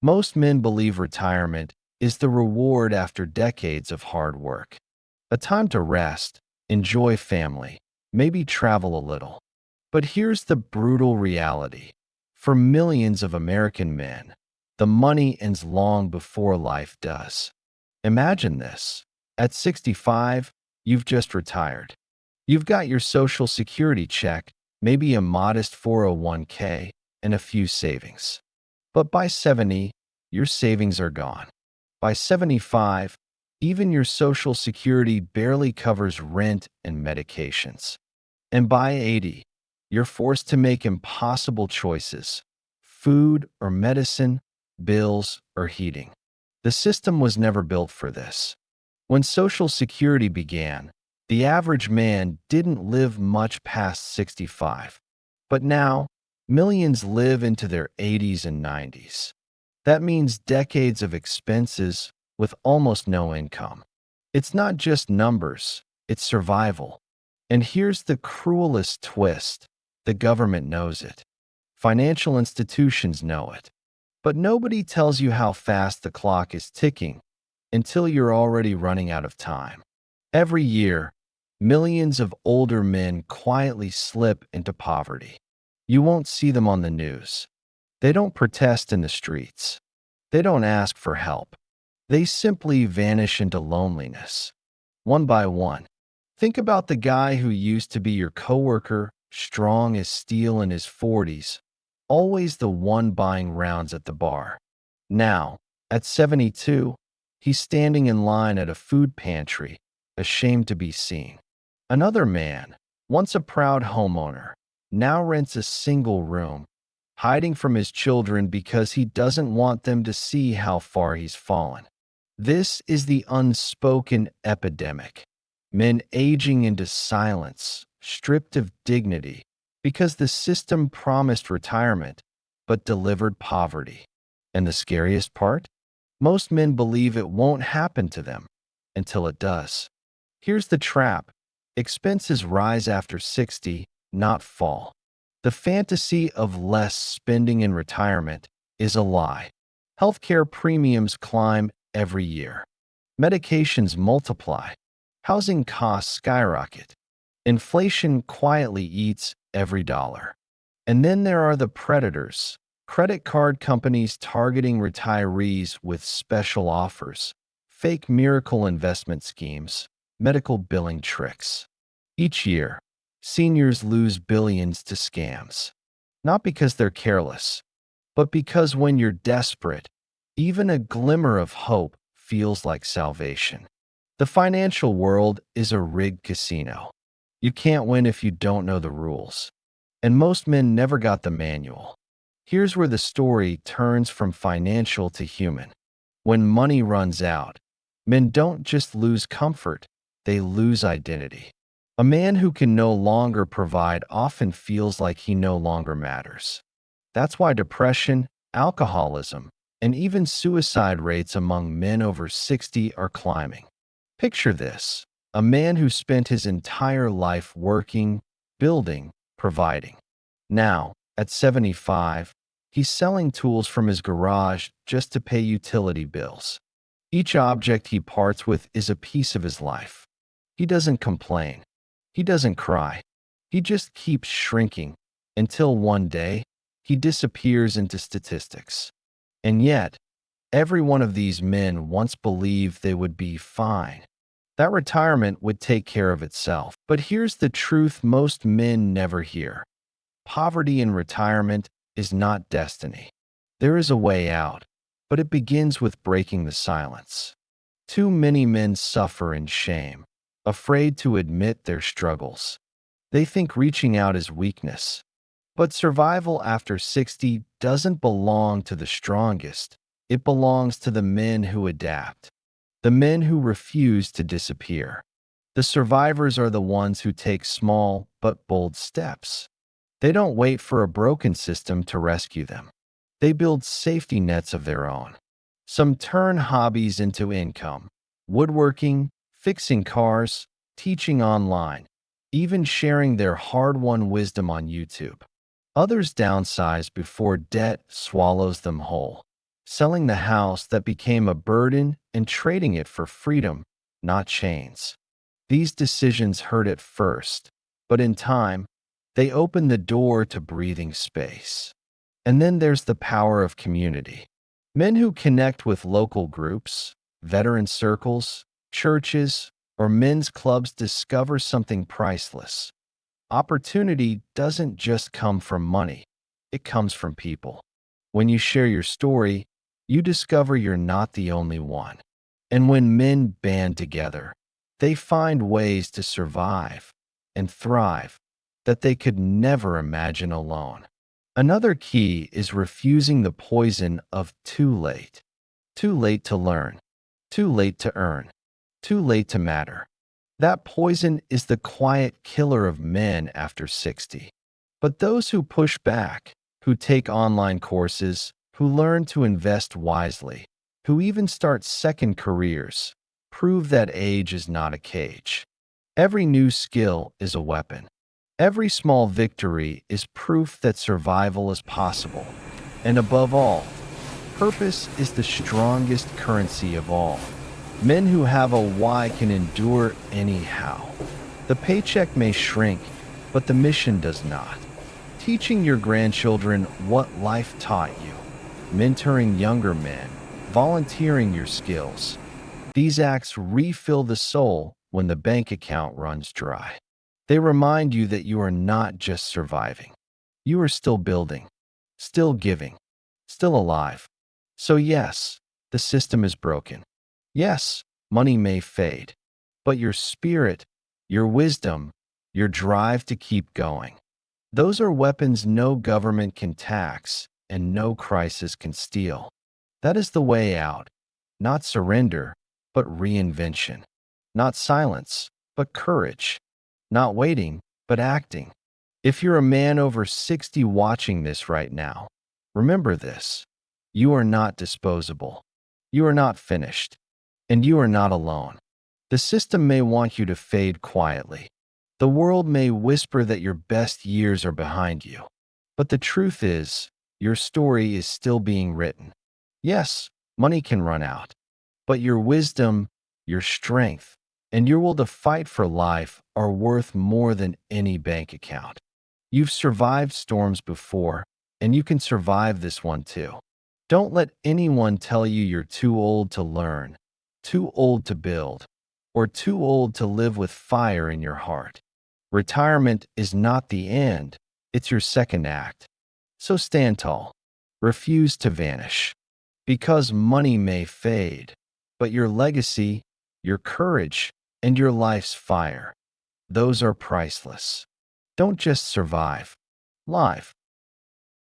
Most men believe retirement is the reward after decades of hard work. A time to rest, enjoy family, maybe travel a little. But here's the brutal reality. For millions of American men, the money ends long before life does. Imagine this. At 65, you've just retired. You've got your Social Security check, maybe a modest 401k, and a few savings. But by 70, your savings are gone. By 75, even your Social Security barely covers rent and medications. And by 80, you're forced to make impossible choices: food or medicine, bills or heating. The system was never built for this. When Social Security began, the average man didn't live much past 65. But now, millions live into their 80s and 90s. That means decades of expenses with almost no income. It's not just numbers, it's survival. And here's the cruelest twist: the government knows it. Financial institutions know it. But nobody tells you how fast the clock is ticking until you're already running out of time. Every year, millions of older men quietly slip into poverty. You won't see them on the news. They don't protest in the streets. They don't ask for help. They simply vanish into loneliness, one by one. Think about the guy who used to be your coworker, strong as steel in his 40s, always the one buying rounds at the bar. Now, at 72, he's standing in line at a food pantry, ashamed to be seen. Another man, once a proud homeowner, now rents a single room, hiding from his children because he doesn't want them to see how far he's fallen. This is the unspoken epidemic. Men aging into silence, stripped of dignity, because the system promised retirement but delivered poverty. And the scariest part? Most men believe it won't happen to them until it does. Here's the trap: expenses rise after 60, not fall. The fantasy of less spending in retirement is a lie. Healthcare premiums climb every year. Medications multiply. Housing costs skyrocket. Inflation quietly eats every dollar. And then there are the predators: credit card companies targeting retirees with special offers, fake miracle investment schemes, medical billing tricks. Each year, seniors lose billions to scams. Not because they're careless, but because when you're desperate, even a glimmer of hope feels like salvation. The financial world is a rigged casino. You can't win if you don't know the rules. And most men never got the manual. Here's where the story turns from financial to human. When money runs out, men don't just lose comfort, they lose identity. A man who can no longer provide often feels like he no longer matters. That's why depression, alcoholism, and even suicide rates among men over 60 are climbing. Picture this: a man who spent his entire life working, building, providing. Now, at 75, he's selling tools from his garage just to pay utility bills. Each object he parts with is a piece of his life. He doesn't complain. He doesn't cry. He just keeps shrinking until one day he disappears into statistics. And yet, every one of these men once believed they would be fine. That retirement would take care of itself. But here's the truth most men never hear: poverty in retirement is not destiny. There is a way out, but it begins with breaking the silence. Too many men suffer in shame, afraid to admit their struggles. They think reaching out is weakness. But survival after 60 doesn't belong to the strongest. It belongs to the men who adapt, the men who refuse to disappear. The survivors are the ones who take small but bold steps. They don't wait for a broken system to rescue them. They build safety nets of their own. Some turn hobbies into income: woodworking, fixing cars, teaching online, even sharing their hard-won wisdom on YouTube. Others downsize before debt swallows them whole. selling the house that became a burden and trading it for freedom, not chains. These decisions hurt at first, but in time, they open the door to breathing space. And then there's the power of community. Men who connect with local groups, veteran circles, churches, or men's clubs discover something priceless. Opportunity doesn't just come from money, it comes from people. When you share your story, you discover you're not the only one. And when men band together, they find ways to survive and thrive that they could never imagine alone. Another key is refusing the poison of too late. Too late to learn, too late to earn, too late to matter. That poison is the quiet killer of men after 60. But those who push back, who take online courses, who learn to invest wisely, who even start second careers, prove that age is not a cage. Every new skill is a weapon. Every small victory is proof that survival is possible. And above all, purpose is the strongest currency of all. Men who have a why can endure anyhow. The paycheck may shrink, but the mission does not. Teaching your grandchildren what life taught you, mentoring younger men, volunteering your skills. These acts refill the soul when the bank account runs dry. They remind you that you are not just surviving. You are still building, still giving, still alive. So yes, the system is broken. Yes, money may fade, but your spirit, your wisdom, your drive to keep going, those are weapons no government can tax and no crisis can steal. That is the way out. Not surrender, but reinvention. Not silence, but courage. Not waiting, but acting. If you're a man over 60 watching this right now, remember this. You are not disposable. You are not finished. And you are not alone. The system may want you to fade quietly. The world may whisper that your best years are behind you. But the truth is, your story is still being written. Yes, money can run out, but your wisdom, your strength, and your will to fight for life are worth more than any bank account. You've survived storms before, and you can survive this one too. Don't let anyone tell you you're too old to learn, too old to build, or too old to live with fire in your heart. Retirement is not the end, it's your second act. So stand tall. Refuse to vanish. Because money may fade, but your legacy, your courage, and your life's fire, those are priceless. Don't just survive. Live.